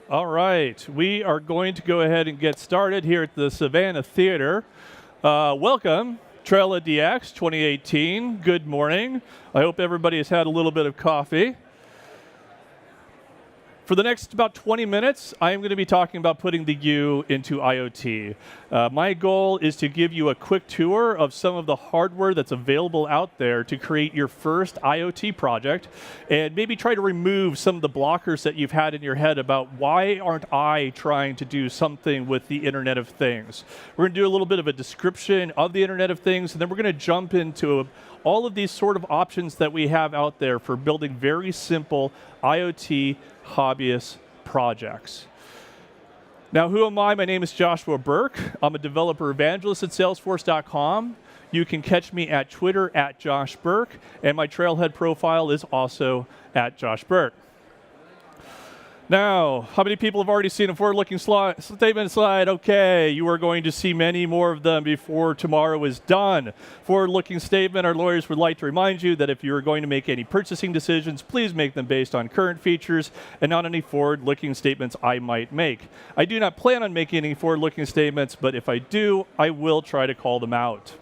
All right, we are going to go ahead and get started here at the Savannah Theater. Welcome, Trella DX 2018. Good morning. I hope everybody has had a little bit of coffee. For the next about 20 minutes, I am going to be talking about putting the U into IoT. My goal is to give you a quick tour of some of the hardware that's available out there to create your first IoT project, and maybe try to remove some of the blockers that you've had in your head about why aren't I trying to do something with the Internet of Things. We're going to do a little bit of a description of the Internet of Things, and then we're going to jump into all of these sort of options that we have out there for building very simple IoT hobbyist projects. Now, who am I? My name is Joshua Burke. I'm a developer evangelist at Salesforce.com. You can catch me at Twitter at Josh Burke, and my Trailhead profile is also at Josh Burke. Now, how many people have already seen a forward-looking statement slide? Okay, you are going to see many more of them before tomorrow is done. Forward-looking statement, our lawyers would like to remind you that if you are going to make any purchasing decisions, please make them based on current features and not any forward-looking statements I might make. I do not plan on making any forward-looking statements, but if I do, I will try to call them out.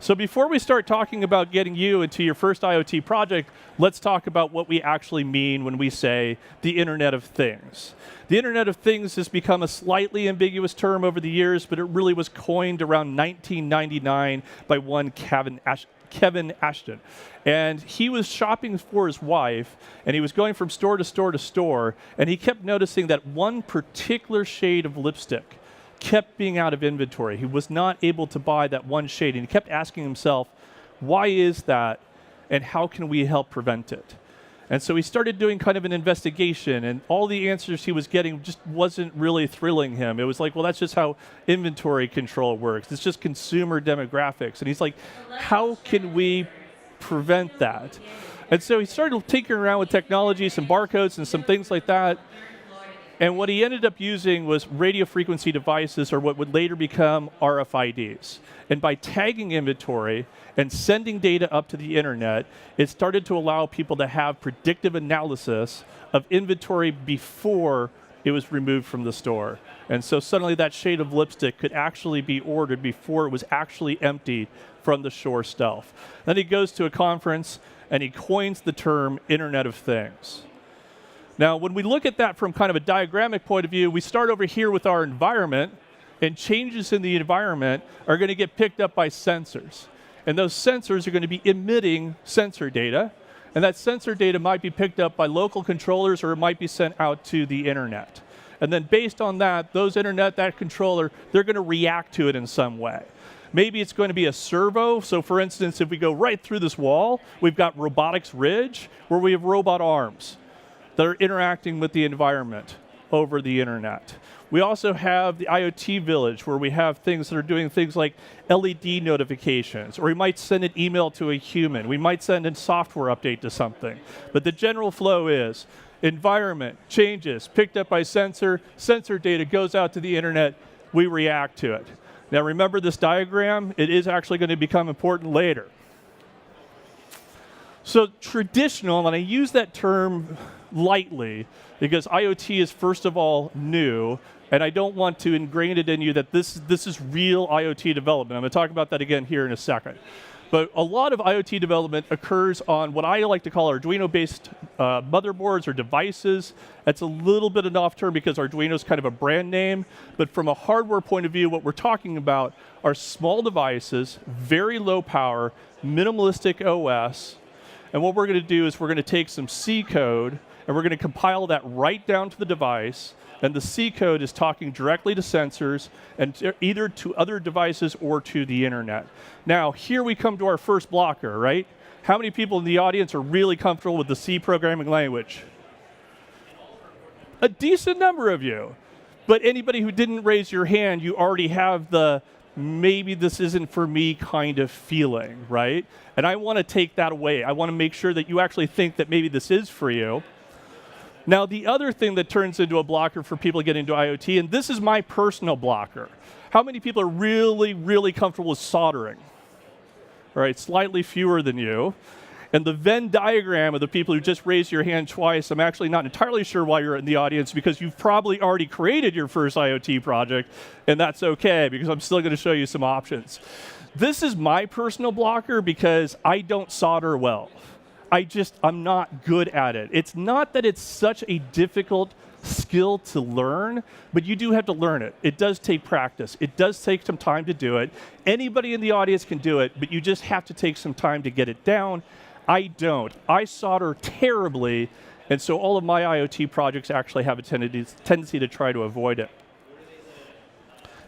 So before we start talking about getting you into your first IoT project, let's talk about what we actually mean when we say the Internet of Things. The Internet of Things has become a slightly ambiguous term over the years, but it really was coined around 1999 by one Kevin Ashton. And he was shopping for his wife, and he was going from store to store to store, and he kept noticing that one particular shade of lipstick kept being out of inventory. He was not able to buy that one shade, and he kept asking himself, why is that, and how can we help prevent it? And so he started doing kind of an investigation, and all the answers he was getting just wasn't really thrilling him. It was like, well, that's just how inventory control works. It's just consumer demographics. And he's like, how can we prevent that? And so he started tinkering around with technology, some barcodes and some things like that. And what he ended up using was radio frequency devices, or what would later become RFIDs. And by tagging inventory and sending data up to the internet, it started to allow people to have predictive analysis of inventory before it was removed from the store. And so suddenly that shade of lipstick could actually be ordered before it was actually emptied from the store shelf. Then he goes to a conference and he coins the term Internet of Things. Now, when we look at that from kind of a diagrammic point of view, we start over here with our environment, and changes in the environment are going to get picked up by sensors. And those sensors are going to be emitting sensor data, and that sensor data might be picked up by local controllers, or it might be sent out to the internet. And then based on that, that controller, they're going to react to it in some way. Maybe it's going to be a servo. So for instance, if we go right through this wall, we've got robotics ridge, where we have robot arms that are interacting with the environment over the internet. We also have the IoT village, where we have things that are doing things like LED notifications, or we might send an email to a human. We might send a software update to something. But the general flow is environment changes, picked up by sensor data goes out to the internet, we react to it. Now remember this diagram, it is actually going to become important later. So traditional, and I use that term lightly because IoT is first of all new, and I don't want to ingrain it in you that this is real IoT development. I'm going to talk about that again here in a second. But a lot of IoT development occurs on what I like to call Arduino-based motherboards or devices. That's a little bit an off term because Arduino is kind of a brand name. But from a hardware point of view, what we're talking about are small devices, very low power, minimalistic OS. And what we're going to do is we're going to take some C code, and we're going to compile that right down to the device. And the C code is talking directly to sensors, and either to other devices or to the internet. Now, here we come to our first blocker, right? How many people in the audience are really comfortable with the C programming language? A decent number of you. But anybody who didn't raise your hand, you already have the maybe this isn't for me kind of feeling, right? And I want to take that away. I want to make sure that you actually think that maybe this is for you. Now, the other thing that turns into a blocker for people getting into IoT, and this is my personal blocker. How many people are really, really comfortable with soldering? All right, slightly fewer than you. And the Venn diagram of the people who just raised your hand twice, I'm actually not entirely sure why you're in the audience, because you've probably already created your first IoT project, and that's okay, because I'm still going to show you some options. This is my personal blocker because I don't solder well. I'm not good at it. It's not that it's such a difficult skill to learn, but you do have to learn it. It does take practice. It does take some time to do it. Anybody in the audience can do it, but you just have to take some time to get it down. I don't. I solder terribly, and so all of my IoT projects actually have a tendency to try to avoid it.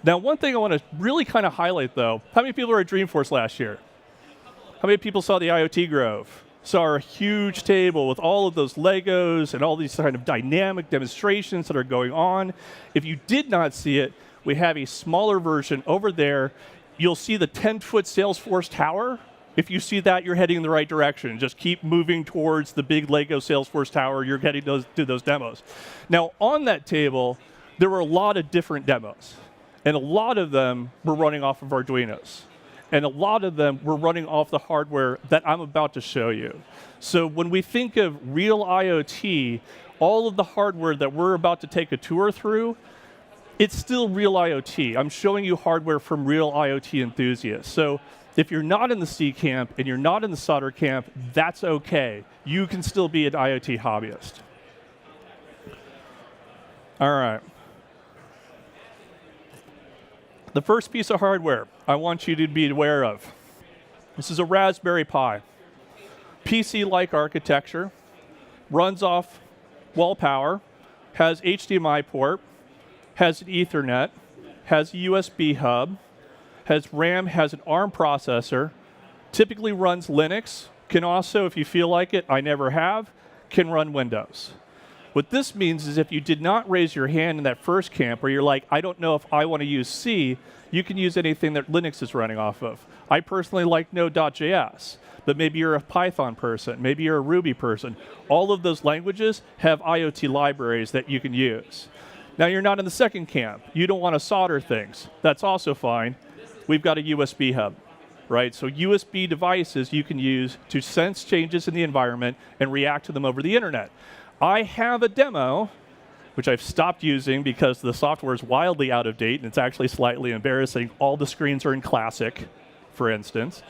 Now, one thing I want to really kind of highlight, though, how many people were at Dreamforce last year? How many people saw the IoT Grove? Saw our huge table with all of those Legos and all these kind of dynamic demonstrations that are going on. If you did not see it, we have a smaller version over there. You'll see the 10-foot Salesforce tower. If you see that, you're heading in the right direction. Just keep moving towards the big Lego Salesforce tower. You're heading to those demos. Now, on that table, there were a lot of different demos. And a lot of them were running off of Arduinos. And a lot of them were running off the hardware that I'm about to show you. So when we think of real IoT, all of the hardware that we're about to take a tour through, it's still real IoT. I'm showing you hardware from real IoT enthusiasts. So if you're not in the C camp and you're not in the solder camp, that's okay. You can still be an IoT hobbyist. All right. The first piece of hardware I want you to be aware of. This is a Raspberry Pi. PC-like architecture, runs off wall power, has HDMI port, has an Ethernet, has a USB hub, has RAM, has an ARM processor, typically runs Linux, can also, if you feel like it, I never have, can run Windows. What this means is if you did not raise your hand in that first camp where you're like, I don't know if I want to use C, you can use anything that Linux is running off of. I personally like Node.js, but maybe you're a Python person, maybe you're a Ruby person. All of those languages have IoT libraries that you can use. Now you're not in the second camp. You don't want to solder things. That's also fine. We've got a USB hub, right? So USB devices you can use to sense changes in the environment and react to them over the internet. I have a demo, which I've stopped using because the software is wildly out of date and it's actually slightly embarrassing. All the screens are in Classic, for instance.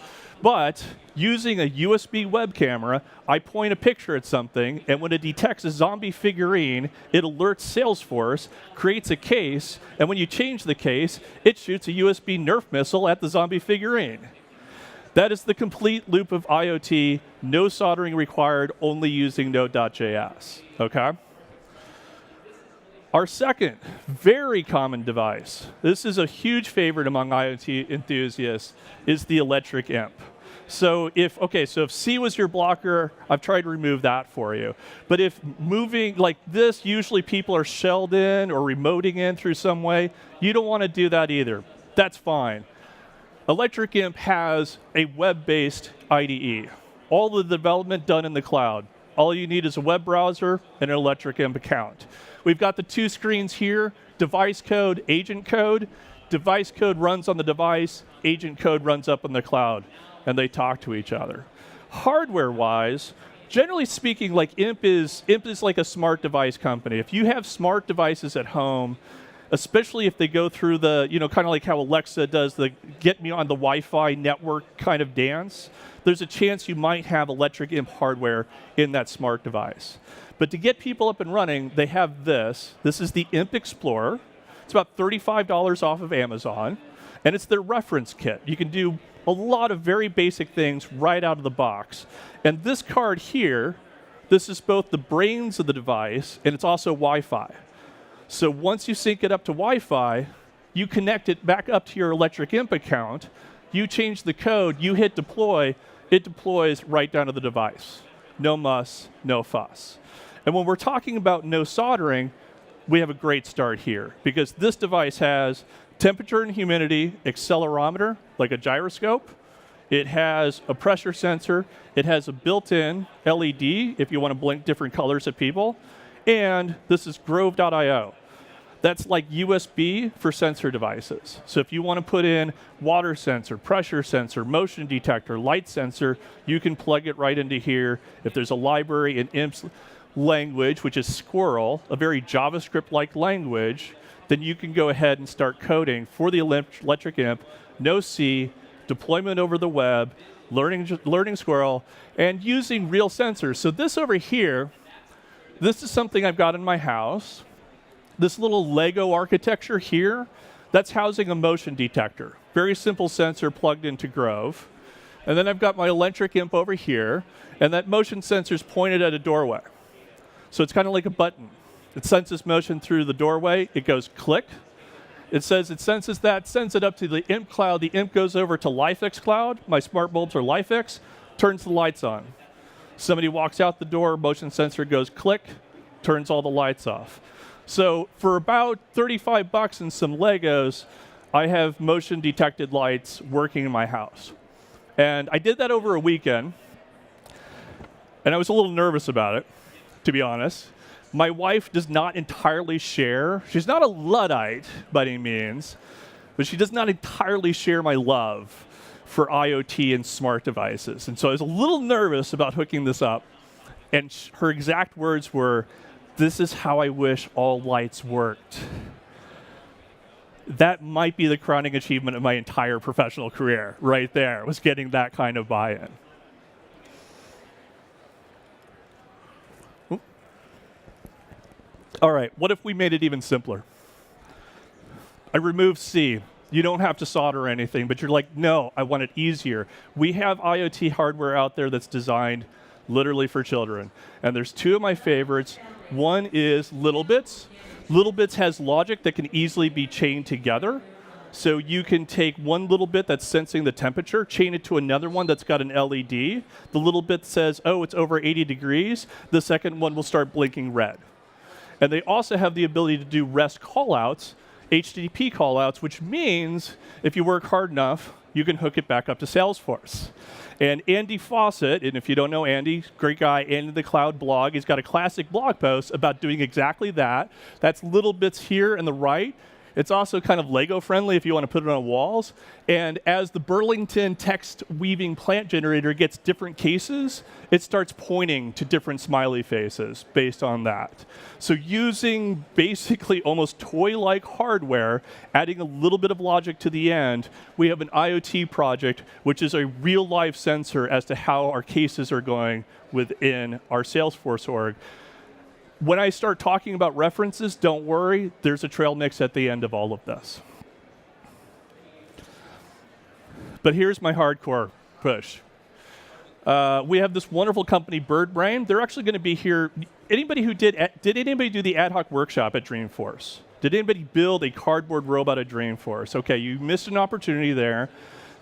But using a USB web camera, I point a picture at something, and when it detects a zombie figurine, it alerts Salesforce, creates a case, and when you change the case, it shoots a USB Nerf missile at the zombie figurine. That is the complete loop of IoT, no soldering required, only using Node.js, okay? Our second very common device, this is a huge favorite among IoT enthusiasts, is the electric imp. So if C was your blocker, I've tried to remove that for you. But if moving like this, usually people are shelled in or remoting in through some way, you don't want to do that either. That's fine. Electric Imp has a web-based IDE. All the development done in the cloud. All you need is a web browser and an Electric Imp account. We've got the two screens here, device code, agent code. Device code runs on the device, agent code runs up in the cloud, and they talk to each other. Hardware-wise, generally speaking, like Imp is like a smart device company. If you have smart devices at home, especially if they go through the, kind of like how Alexa does the get me on the Wi-Fi network kind of dance, there's a chance you might have Electric Imp hardware in that smart device. But to get people up and running, they have this. This is the Imp Explorer. It's about $35 off of Amazon, and it's their reference kit. You can do a lot of very basic things right out of the box. And this card here, this is both the brains of the device, and it's also Wi-Fi. So once you sync it up to Wi-Fi, you connect it back up to your Electric Imp account, you change the code, you hit deploy, it deploys right down to the device. No muss, no fuss. And when we're talking about no soldering, we have a great start here because this device has temperature and humidity accelerometer, like a gyroscope. It has a pressure sensor. It has a built-in LED if you want to blink different colors at people. And this is Grove.io. That's like USB for sensor devices. So if you want to put in water sensor, pressure sensor, motion detector, light sensor, you can plug it right into here. If there's a library in IMP's language, which is Squirrel, a very JavaScript-like language, then you can go ahead and start coding for the electric imp, no C, deployment over the web, learning Squirrel, and using real sensors. So this over here, this is something I've got in my house. This little Lego architecture here, that's housing a motion detector. Very simple sensor plugged into Grove. And then I've got my electric imp over here, and that motion sensor is pointed at a doorway. So it's kind of like a button. It senses motion through the doorway. It goes click. It says it senses that, sends it up to the imp cloud. The imp goes over to LifeX cloud. My smart bulbs are LifeX, turns the lights on. Somebody walks out the door, motion sensor goes click, turns all the lights off. So for about 35 bucks and some Legos, I have motion detected lights working in my house. And I did that over a weekend, and I was a little nervous about it, to be honest. My wife does not entirely share. She's not a Luddite by any means, but she does not entirely share my love for IoT and smart devices. And so I was a little nervous about hooking this up. And her exact words were, "This is how I wish all lights worked." That might be the crowning achievement of my entire professional career right there, was getting that kind of buy-in. All right, what if we made it even simpler? I removed C. You don't have to solder anything, but you're like, no, I want it easier. We have IoT hardware out there that's designed literally for children. And there's two of my favorites. One is LittleBits. LittleBits has logic that can easily be chained together. So you can take one little bit that's sensing the temperature, chain it to another one that's got an LED. The little bit says, oh, it's over 80 degrees. The second one will start blinking red. And they also have the ability to do REST callouts, HTTP callouts, which means if you work hard enough, you can hook it back up to Salesforce. And Andy Fawcett, and if you don't know Andy, great guy, Andy the Cloud blog, he's got a classic blog post about doing exactly that. That's LittleBits here in the right. It's also kind of Lego friendly if you want to put it on walls. And as the Burlington text weaving plant generator gets different cases, it starts pointing to different smiley faces based on that. So using basically almost toy-like hardware, adding a little bit of logic to the end, we have an IoT project, which is a real-life sensor as to how our cases are going within our Salesforce org. When I start talking about references, don't worry, there's a trail mix at the end of all of this. But here's my hardcore push. We have this wonderful company, Birdbrain. They're actually going to be here. Anybody who did anybody do the ad hoc workshop at Dreamforce? Did anybody build a cardboard robot at Dreamforce? Okay, you missed an opportunity there.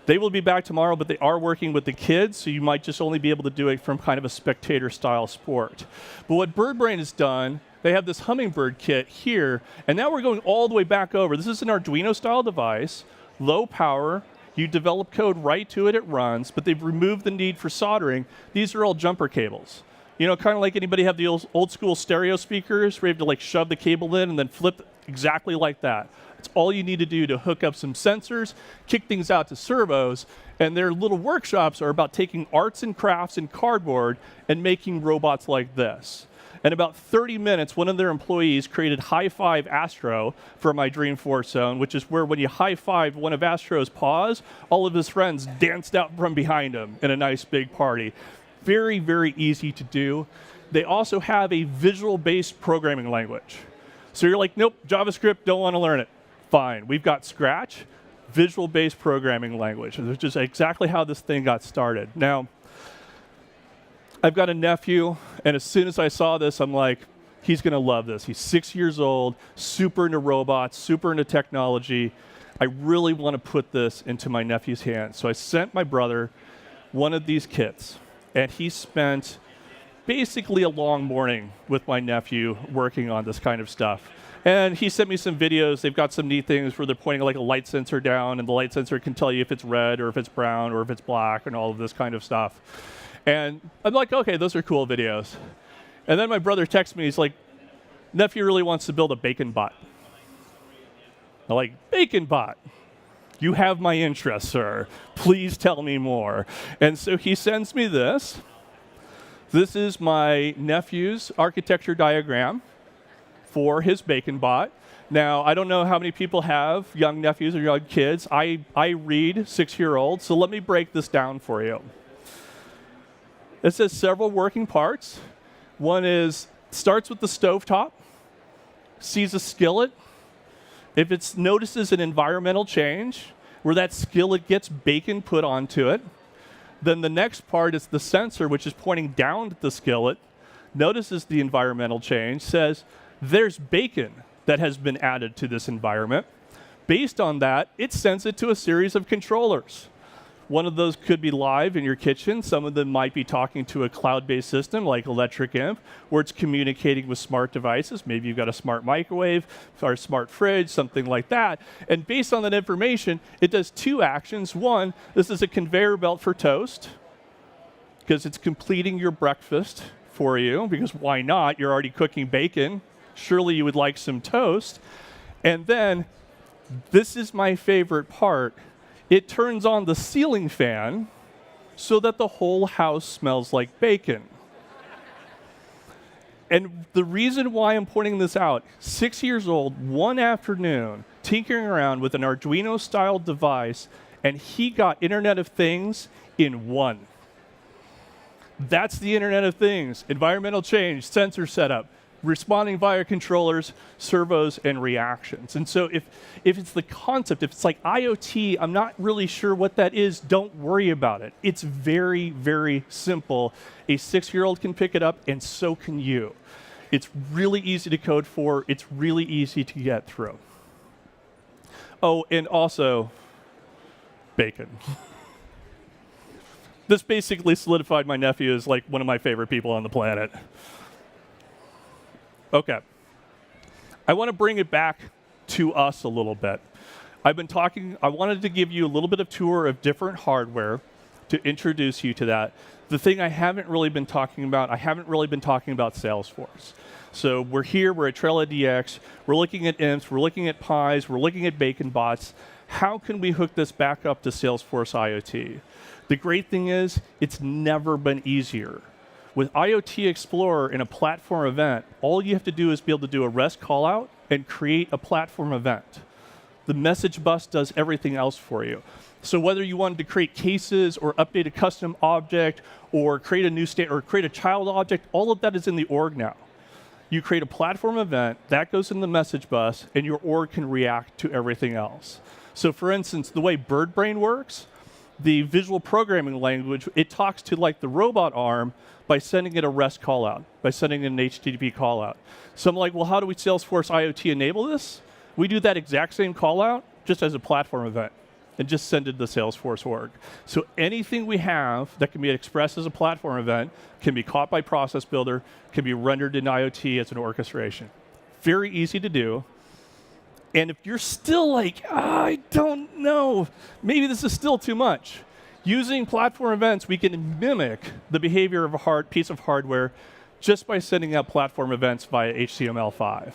They will be back tomorrow, but they are working with the kids, so you might just only be able to do it from kind of a spectator-style sport. But what Birdbrain has done, they have this hummingbird kit here, and now we're going all the way back over. This is an Arduino-style device, low power. You develop code right to it, it runs, but they've removed the need for soldering. These are all jumper cables. You know, kind of like anybody have the old school stereo speakers where you have to like shove the cable in and then flip exactly like that. It's all you need to do to hook up some sensors, kick things out to servos, and their little workshops are about taking arts and crafts and cardboard and making robots like this. In about 30 minutes, one of their employees created High Five Astro for my Dreamforce zone, which is where when you high-five one of Astro's paws, all of his friends danced out from behind him in a nice big party. Very, very easy to do. They also have a visual-based programming language. So you're like, nope, JavaScript, don't want to learn it. Fine, we've got Scratch, visual-based programming language, which is exactly how this thing got started. Now, I've got a nephew, and as soon as I saw this, I'm like, he's going to love this. He's 6 years old, super into robots, super into technology. I really want to put this into my nephew's hands. So I sent my brother one of these kits, and he spent basically a long morning with my nephew working on this kind of stuff. And he sent me some videos. They've got some neat things where they're pointing like a light sensor down, and the light sensor can tell you if it's red or if it's brown or if it's black and all of this kind of stuff. And I'm like, okay, those are cool videos. And then my brother texts me. He's like, nephew really wants to build a bacon bot. I'm like, Bacon Bot. You have my interest, sir. Please tell me more. And so he sends me this. This is my nephew's architecture diagram for his Bacon Bot. Now, I don't know how many people have young nephews or young kids. I read 6-year-olds, so let me break this down for you. It says several working parts. One is, starts with the stovetop, sees a skillet. If it notices an environmental change where that skillet gets bacon put onto it, then the next part is the sensor, which is pointing down at the skillet, notices the environmental change, says, there's bacon that has been added to this environment. Based on that, it sends it to a series of controllers. One of those could be live in your kitchen. Some of them might be talking to a cloud-based system like Electric Imp, where it's communicating with smart devices. Maybe you've got a smart microwave or a smart fridge, something like that. And based on that information, it does 2 actions. One, this is a conveyor belt for toast, because it's completing your breakfast for you, because why not? You're already cooking bacon. Surely you would like some toast. And then, this is my favorite part. It turns on the ceiling fan so that the whole house smells like bacon. And the reason why I'm pointing this out, 6 years old, one afternoon, tinkering around with an Arduino-style device, and he got Internet of Things in one. That's the Internet of Things. Environmental change, sensor setup, responding via controllers, servos, and reactions. And so if it's the concept, if it's like IoT, I'm not really sure what that is, don't worry about it. It's very, very simple. A 6-year-old can pick it up, and so can you. It's really easy to code for. It's really easy to get through. Oh, and also, bacon. This basically solidified my nephew as like one of my favorite people on the planet. Okay. I want to bring it back to us a little bit. I wanted to give you a little bit of tour of different hardware to introduce you to that. The thing I haven't really been talking about Salesforce. So we're here, we're at TrailheadDX, we're looking at imps, we're looking at pies, we're looking at bacon bots. How can we hook this back up to Salesforce IoT? The great thing is, it's never been easier. With IoT Explorer in a platform event, all you have to do is be able to do a REST callout and create a platform event. The message bus does everything else for you. So whether you wanted to create cases or update a custom object or create a new state or create a child object, all of that is in the org now. You create a platform event, that goes in the message bus, and your org can react to everything else. So for instance, the way Birdbrain works, the visual programming language, it talks to like the robot arm by sending it a REST callout, by sending it an HTTP callout. So I'm like, well, how do we Salesforce IoT enable this? We do that exact same callout just as a platform event and just send it to the Salesforce org. So anything we have that can be expressed as a platform event can be caught by Process Builder, can be rendered in IoT as an orchestration. Very easy to do. And if you're still like, I don't know, maybe this is still too much, using platform events, we can mimic the behavior of a piece of hardware just by sending out platform events via HTML5.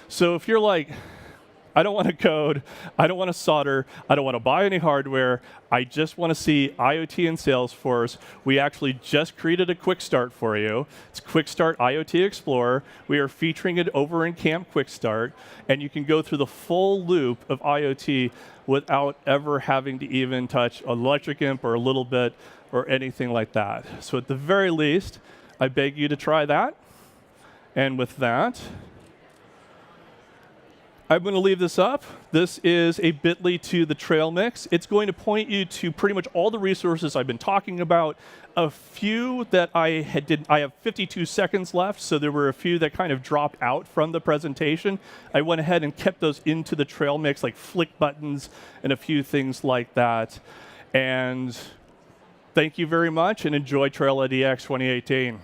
So if you're like, I don't want to code, I don't want to solder, I don't want to buy any hardware, I just want to see IoT in Salesforce, we actually just created a quick start for you. It's Quick Start IoT Explorer. We are featuring it over in Camp Quick Start, and you can go through the full loop of IoT without ever having to even touch Electric Imp or a little bit or anything like that. So at the very least, I beg you to try that. And with that, I'm going to leave this up. This is a bit.ly to the trail mix. It's going to point you to pretty much all the resources I've been talking about. A few that I have 52 seconds left, so there were a few that kind of dropped out from the presentation. I went ahead and kept those into the trail mix, like flick buttons and a few things like that. And thank you very much, and enjoy TrailheadDX 2018.